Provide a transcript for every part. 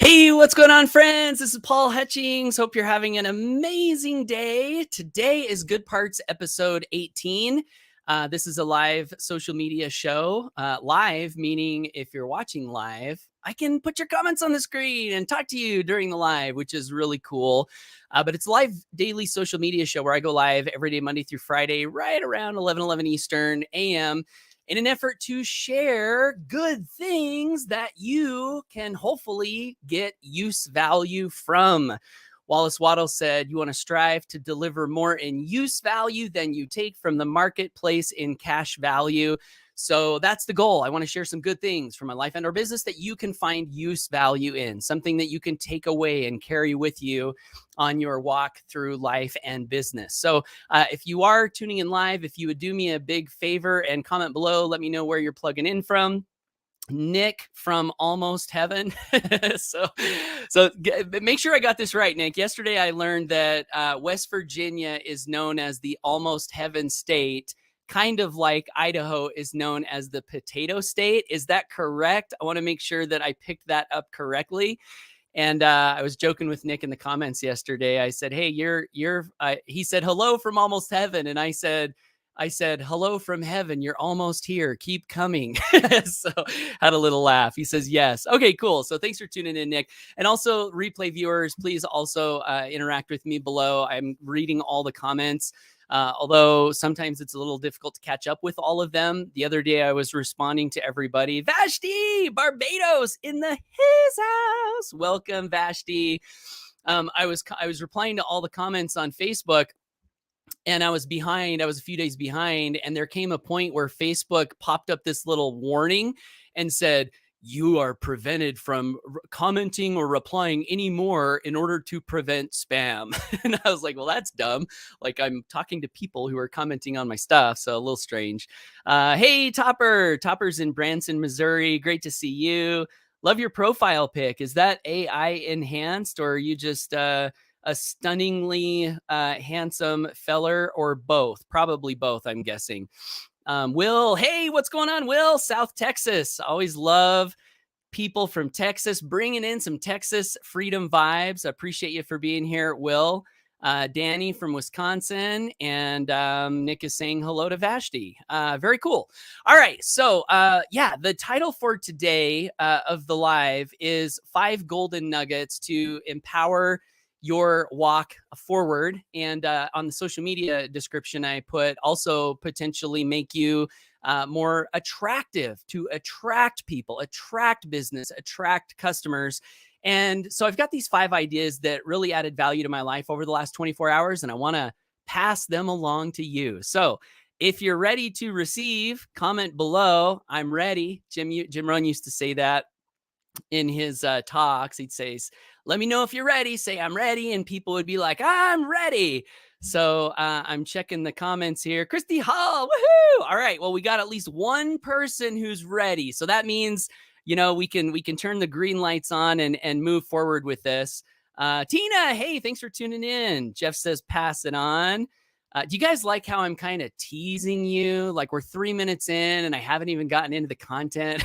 Hey, what's going on, friends? This is Paul Hutchings. Hope you're having an amazing day. Today is Good Parts episode 18. This is a live social media show. Live, meaning if you're watching live, I can put your comments on the screen and talk to you during the live, which is really cool. But it's a live daily social media show where I go live every day, Monday through Friday, right around 11 Eastern AM, in an effort to share good things that you can hopefully get use value from. Wallace Waddle said, you want to strive to deliver more in use value than you take from the marketplace in cash value. So that's the goal. I want to share some good things from my life and or business that you can find use value in, something that you can take away and carry with you on your walk through life and business. So if you are tuning in live, if you would do me a big favor and comment below, let me know where you're plugging in from. Nick from Almost Heaven. so make sure I got this right, Nick. Yesterday I learned that West Virginia is known as the Almost Heaven state, kind of like Idaho is known as the Potato State. Is that correct? I want to make sure that I picked that up correctly. And I was joking with Nick in the comments yesterday. I said, "Hey, he said, hello from Almost Heaven." And I said, hello from heaven. You're almost here. Keep coming. So had a little laugh. He says, yes. Okay, cool. So thanks for tuning in, Nick. And also replay viewers, please also interact with me below. I'm reading all the comments. Although sometimes it's a little difficult to catch up with all of them. The other day I was responding to everybody. Vashti, Barbados in the his house. Welcome, Vashti. I was replying to all the comments on Facebook, and I was behind. I was a few days behind, and there came a point where Facebook popped up this little warning and said, you are prevented from commenting or replying anymore in order to prevent spam. And I was like, well, that's dumb. Like, I'm talking to people who are commenting on my stuff. So a little strange. Hey, Topper. Topper's in Branson, Missouri. Great to see you. Love your profile pic. Is that AI enhanced, or are you just a stunningly handsome feller, or both? Probably both, I'm guessing. Will, hey, what's going on, Will? South Texas. Always love people from Texas, bringing in some Texas freedom vibes. I appreciate you for being here, Will. Danny from Wisconsin, and Nick is saying hello to Vashti. Very cool. All right, so the title for today of the live is 5 golden nuggets to empower your walk forward. And on the social media description, I put also potentially make you more attractive to attract people, attract business, attract customers. And so I've got these 5 ideas that really added value to my life over the last 24 hours, and I want to pass them along to you. So if you're ready to receive, comment below. I'm ready. Jim Rohn used to say that in his talks. He'd say, let me know if you're ready. Say, I'm ready. And people would be like, I'm ready. So I'm checking the comments here. Christy Hall, woohoo! All right. Well, we got at least one person who's ready. So that means, we can turn the green lights on and move forward with this. Tina, hey, thanks for tuning in. Jeff says, pass it on. Do you guys like how I'm kind of teasing you? Like, we're 3 minutes in and I haven't even gotten into the content.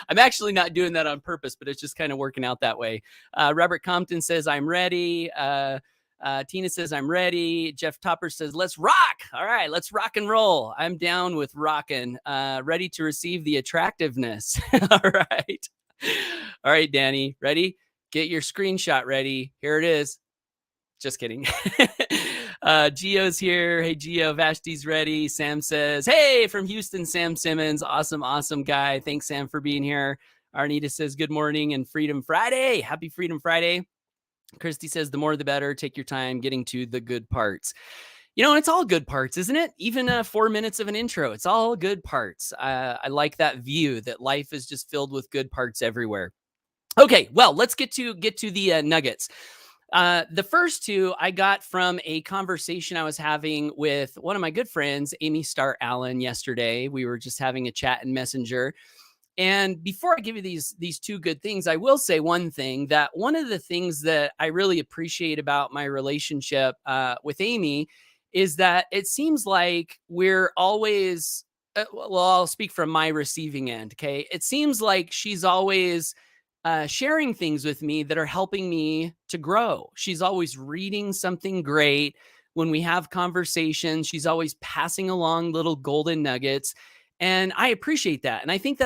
I'm actually not doing that on purpose, but it's just kind of working out that way. Robert Compton says, I'm ready. Tina says, I'm ready. Jeff Topper says, let's rock. All right, let's rock and roll. I'm down with rocking. Ready to receive the attractiveness. All right. All right, Danny, ready? Get your screenshot ready. Here it is. Just kidding. Gio's here. Hey, Gio, Vashti's ready. Sam says, hey, from Houston, Sam Simmons. Awesome guy. Thanks, Sam, for being here. Arnita says, good morning and Freedom Friday. Happy Freedom Friday. Christy says, the more the better. Take your time getting to the good parts. It's all good parts, isn't it? Even 4 minutes of an intro, it's all good parts. I like that view that life is just filled with good parts everywhere. Okay, well, let's get to the nuggets. The first 2 I got from a conversation I was having with one of my good friends, Amy Starr Allen, yesterday. We were just having a chat in Messenger. And before I give you these 2 good things, I will say one thing, that one of the things that I really appreciate about my relationship with Amy is that it seems like we're always, I'll speak from my receiving end. Okay. It seems like she's always sharing things with me that are helping me to grow. She's always reading something great. When we have conversations, she's always passing along little golden nuggets. And I appreciate that. And I think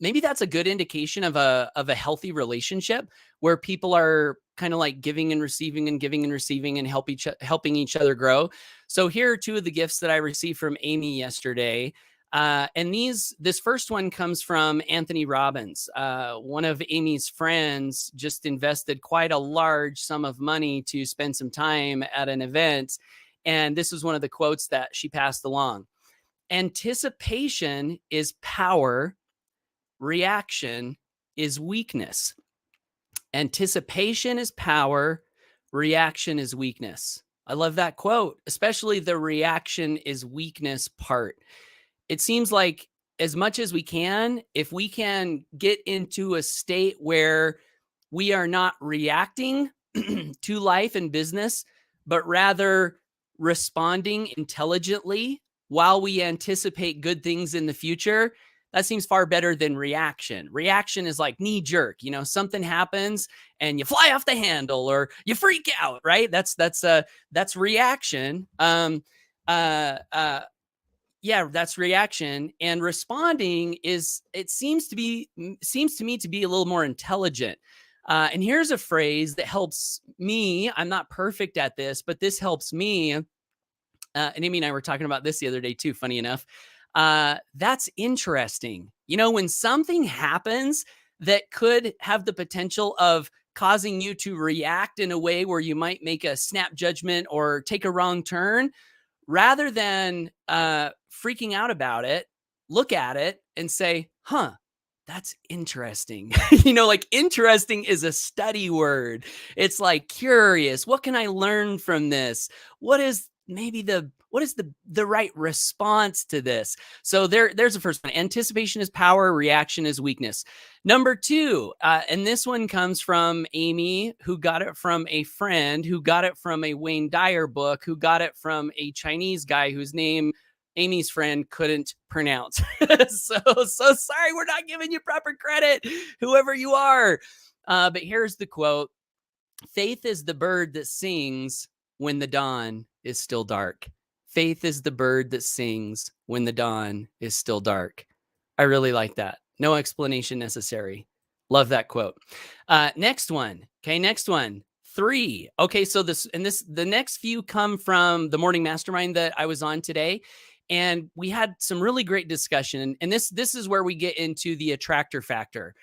maybe that's a good indication of a healthy relationship where people are kind of like giving and receiving and giving and receiving and helping each other grow. So here are two of the gifts that I received from Amy yesterday. And this first one comes from Anthony Robbins. One of Amy's friends just invested quite a large sum of money to spend some time at an event. And this is one of the quotes that she passed along. Anticipation is power. Reaction is weakness. Anticipation is power. Reaction is weakness. I love that quote, especially the reaction is weakness part. It seems like as much as we can, if we can get into a state where we are not reacting to life and business, but rather responding intelligently while we anticipate good things in the future, that seems far better than reaction. Reaction is like knee jerk, something happens and you fly off the handle or you freak out, right? That's reaction. Yeah, that's reaction. And responding seems to me to be a little more intelligent. And here's a phrase that helps me. I'm not perfect at this, but this helps me. And Amy and I were talking about this the other day too, funny enough. That's interesting. When something happens that could have the potential of causing you to react in a way where you might make a snap judgment or take a wrong turn, rather than freaking out about it, look at it and say, that's interesting. Like interesting is a study word. It's like curious. What can I learn from this? What is the right response to this? So there's the first one. Anticipation is power. Reaction is weakness. Number two, and this one comes from Amy, who got it from a friend, who got it from a Wayne Dyer book, who got it from a Chinese guy whose name Amy's friend couldn't pronounce. so sorry, we're not giving you proper credit, whoever you are. But here's the quote. Faith is the bird that sings when the dawn is still dark. Faith is the bird that sings when the dawn is still dark. I really like that. No explanation necessary. Love that quote. Next one. Okay, next one. 3. Okay, so the next few come from the morning mastermind that I was on today. And we had some really great discussion. And this is where we get into the attractor factor.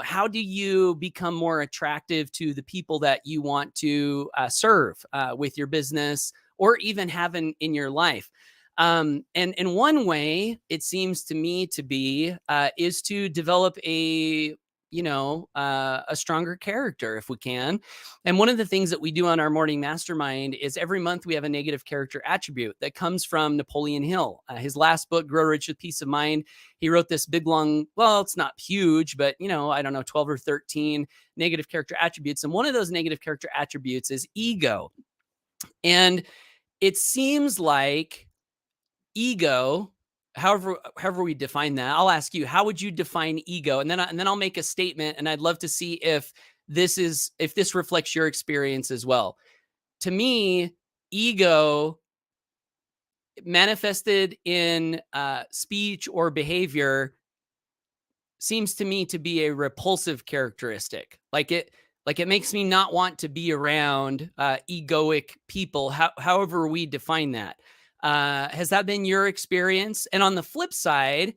How do you become more attractive to the people that you want to serve with your business or even have in your life? And one way it seems to me to be is to develop a stronger character if we can. And one of the things that we do on our morning mastermind is every month we have a negative character attribute that comes from Napoleon Hill. His last book, Grow Rich with Peace of Mind, he wrote this big, long, well, it's not huge, but I don't know, 12 or 13 negative character attributes. And one of those negative character attributes is ego. And it seems like ego, however we define that, I'll ask you, how would you define ego? And then I'll make a statement, and I'd love to see if this reflects your experience as well. To me, ego manifested in speech or behavior seems to me to be a repulsive characteristic. Like it makes me not want to be around egoic people, however we define that. Has that been your experience? And on the flip side,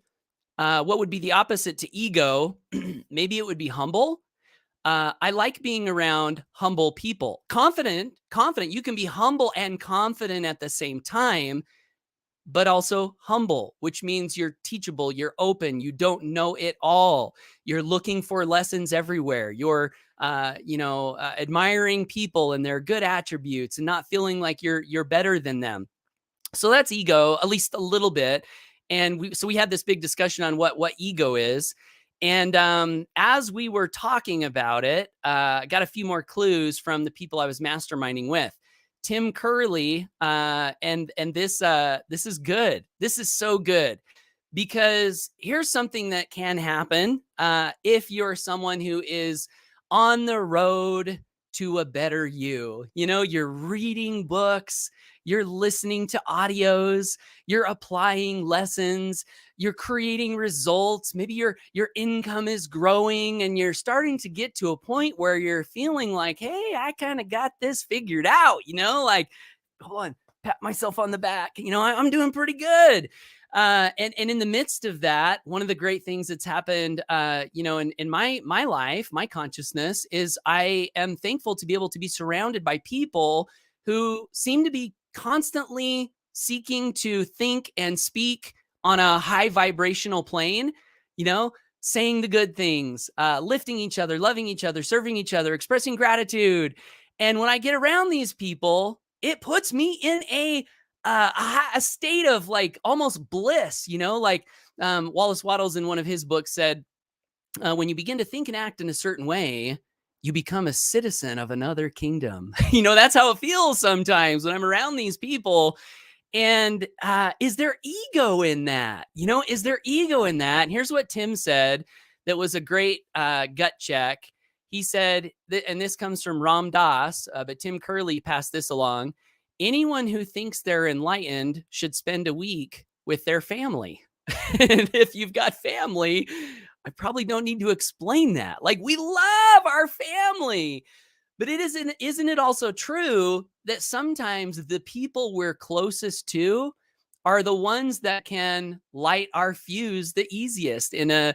what would be the opposite to ego? Maybe it would be humble. I like being around humble people. Confident. You can be humble and confident at the same time, but also humble, which means you're teachable, you're open, you don't know it all. You're looking for lessons everywhere. You're admiring people and their good attributes and not feeling like you're better than them. So that's ego, at least a little bit. And we had this big discussion on what ego is. And as we were talking about it, I got a few more clues from the people I was masterminding with. Tim Curley, and this is good. This is so good. because here's something that can happen if you're someone who is on the road to a better you. You know, you're reading books, you're listening to audios, you're applying lessons, you're creating results. Maybe your income is growing and you're starting to get to a point where you're feeling like, hey, I kind of got this figured out, you know, like, hold on, pat myself on the back. You know, I'm doing pretty good. And in the midst of that, one of the great things that's happened, you know, in my life, my consciousness is I am thankful to be able to be surrounded by people who seem to be constantly seeking to think and speak on a high vibrational plane, you know, saying the good things, lifting each other, loving each other, serving each other, expressing gratitude. And when I get around these people, it puts me in a state of like almost bliss, you know, like Wallace Wattles in one of his books said, when you begin to think and act in a certain way, you become a citizen of another kingdom. You know, that's how it feels sometimes when I'm around these people. And is there ego in that? You know, is there ego in that? And here's what Tim said that was a great gut check. He said, and this comes from Ram Dass, but Tim Curley passed this along. Anyone who thinks they're enlightened should spend a week with their family. And if you've got family, I probably don't need to explain that. Like, we love our family. But isn't it also true that sometimes the people we're closest to are the ones that can light our fuse the easiest in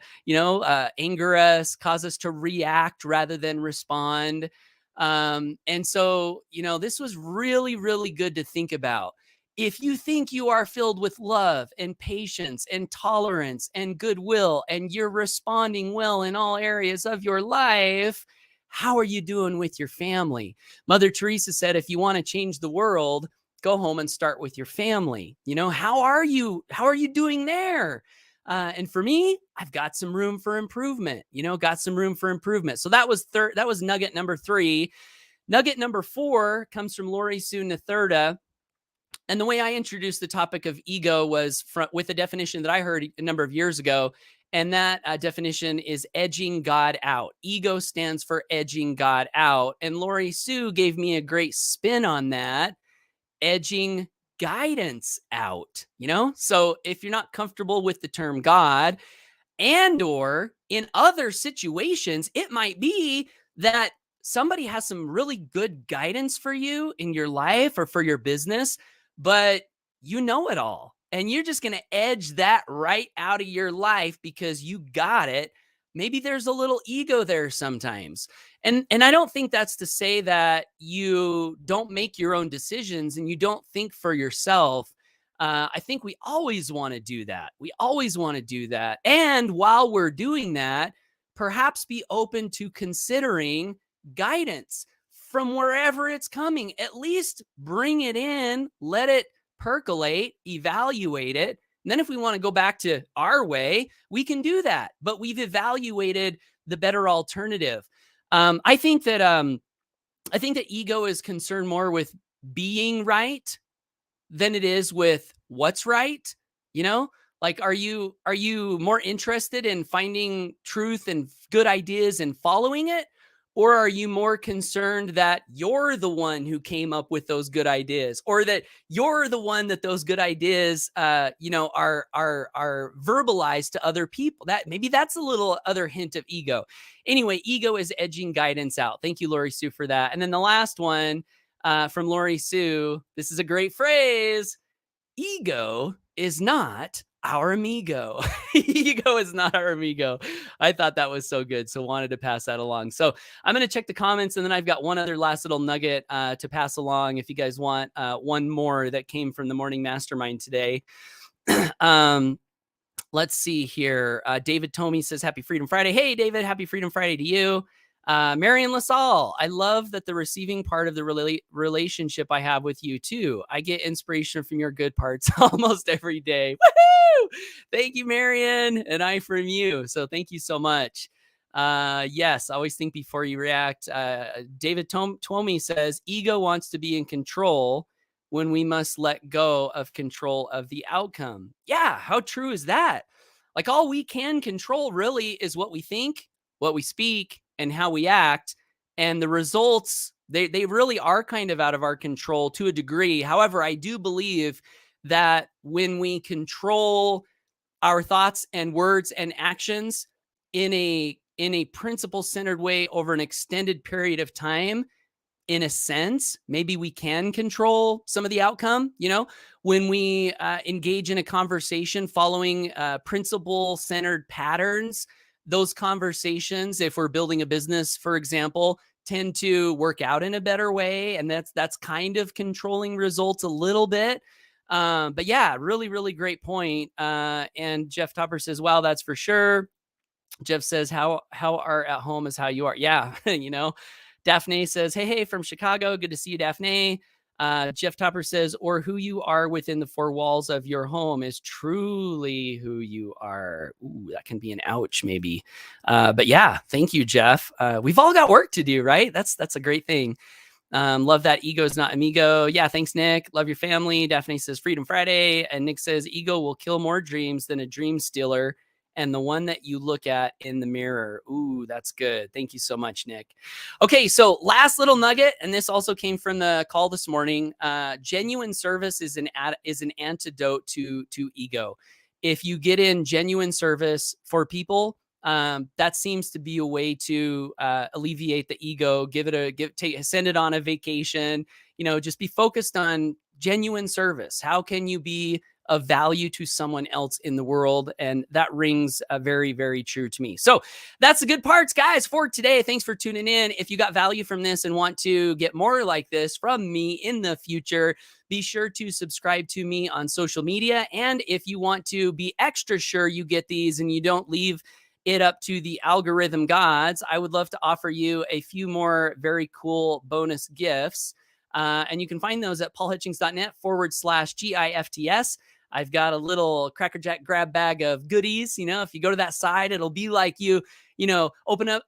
anger us, cause us to react rather than respond. And so, you know, this was really, really good to think about. If you think you are filled with love and patience and tolerance and goodwill, and you're responding well in all areas of your life, how are you doing with your family? Mother Teresa said, if you want to change the world, go home and start with your family. You know, how are you doing there? And for me, I've got some room for improvement, So that was nugget number 3. Nugget number 4 comes from Lori Sue Nathurda. And the way I introduced the topic of ego was with a definition that I heard a number of years ago. And that definition is edging God out. Ego stands for edging God out. And Lori Sue gave me a great spin on that, edging guidance out, you know? So if you're not comfortable with the term God, and or in other situations, it might be that somebody has some really good guidance for you in your life or for your business, but you know it all. And you're just going to edge that right out of your life because you got it. Maybe there's a little ego there sometimes. And I don't think that's to say that you don't make your own decisions and you don't think for yourself. I think we always want to do that. We always want to do that. And while we're doing that, perhaps be open to considering guidance from wherever it's coming. At least bring it in, let it percolate, evaluate it. And then if we want to go back to our way, we can do that. But we've evaluated the better alternative. I think that ego is concerned more with being right than it is with what's right. You know, like, are you more interested in finding truth and good ideas and following it? Or are you more concerned that you're the one who came up with those good ideas, or that you're the one that those good ideas, are verbalized to other people? That maybe that's a little other hint of ego. Anyway, ego is edging guidance out. Thank you, Lori Sue, for that. And then the last one from Lori Sue. This is a great phrase. Ego is not our amigo. Ego is not our amigo. I thought that was so good, so wanted to pass that along. So I'm going to check the comments, and then I've got one other last little nugget to pass along if you guys want one more that came from the morning mastermind today. Let's see here. David Tomey says, happy Freedom Friday. Hey, David, happy Freedom Friday to you. Marion LaSalle, I love that the receiving part of the relationship I have with you too. I get inspiration from your good parts almost every day. Woohoo! Thank you, Marion, and I from you. So thank you so much. Yes, always think before you react. David Twomey says, ego wants to be in control, when we must let go of control of the outcome. Yeah, how true is that? Like all we can control really is what we think, what we speak, and how we act. And the results, they really are kind of out of our control to a degree. However, I do believe that when we control our thoughts and words and actions in a principle centered way over an extended period of time, in a sense, maybe we can control some of the outcome. When we engage in a conversation following principle centered patterns, those conversations, if we're building a business, for example, tend to work out in a better way. And that's kind of controlling results a little bit. But yeah, really, really great point. And Jeff Topper says, wow, that's for sure. Jeff says, how are at home is how you are. Yeah, Daphne says, hey, from Chicago. Good to see you, Daphne. Jeff Topper says, or who you are within the four walls of your home is truly who you are. Ooh, that can be an ouch, maybe. But yeah, thank you, Jeff. We've all got work to do, right? That's a great thing. Love that ego is not amigo. Yeah, thanks, Nick. Love your family. Daphne says Freedom Friday. And Nick says ego will kill more dreams than a dream stealer and the one that you look at in the mirror. Ooh, that's good. Thank you so much, Nick. Okay, so last little nugget, and this also came from the call this morning. Genuine service is an antidote to ego. If you get in genuine service for people, that seems to be a way to alleviate the ego. Send it on a vacation. Just be focused on genuine service. How can you be of value to someone else in the world? And that rings very, very true to me. So that's the good parts, guys, for today. Thanks for tuning in. If you got value from this and want to get more like this from me in the future, be sure to subscribe to me on social media. And if you want to be extra sure you get these and you don't leave it up to the algorithm gods, I would love to offer you a few more very cool bonus gifts. And you can find those at paulhutchings.net/GIFTS. I've got a little Cracker Jack grab bag of goodies. If you go to that side, it'll be like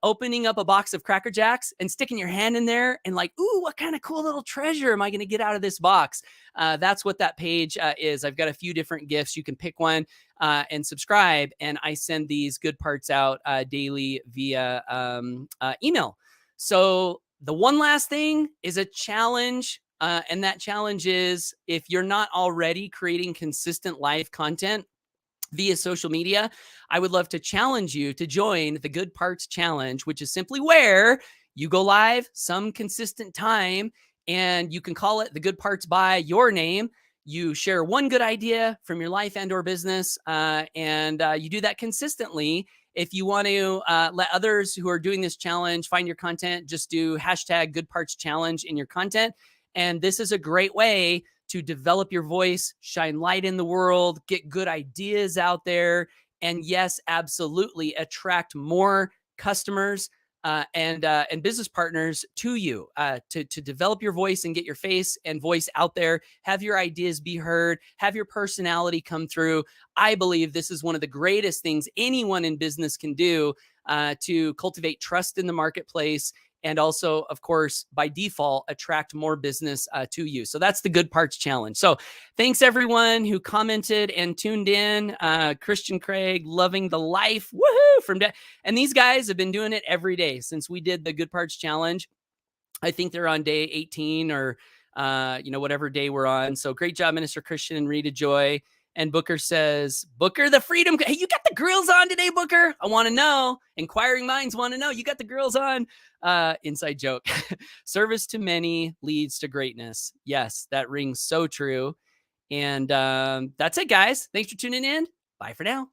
opening up a box of Cracker Jacks and sticking your hand in there and like, ooh, what kind of cool little treasure am I going to get out of this box? That's what that page is. I've got a few different gifts. You can pick one and subscribe. And I send these good parts out daily via email. So the one last thing is a challenge. And that challenge is, if you're not already creating consistent live content via social media, I would love to challenge you to join the Good Parts Challenge, which is simply where you go live some consistent time and you can call it the Good Parts by your name. You share one good idea from your life and or business, and you do that consistently. If you want to let others who are doing this challenge find your content, just do hashtag Good Parts Challenge in your content. And this is a great way to develop your voice, shine light in the world, get good ideas out there, and yes, absolutely attract more customers and business partners to you to develop your voice and get your face and voice out there, have your ideas be heard, have your personality come through. I believe this is one of the greatest things anyone in business can do to cultivate trust in the marketplace. And also, of course, by default, attract more business to you. So that's the Good Parts Challenge. So thanks, everyone who commented and tuned in. Christian Craig, loving the life. Woohoo! And these guys have been doing it every day since we did the Good Parts Challenge. I think they're on day 18 or, whatever day we're on. So great job, Minister Christian and Rita Joy. And Booker says, Booker, the freedom. Hey, you got the grills on today, Booker? I want to know. Inquiring minds want to know. You got the grills on. Inside joke. Service to many leads to greatness. Yes, that rings so true. And that's it, guys. Thanks for tuning in. Bye for now.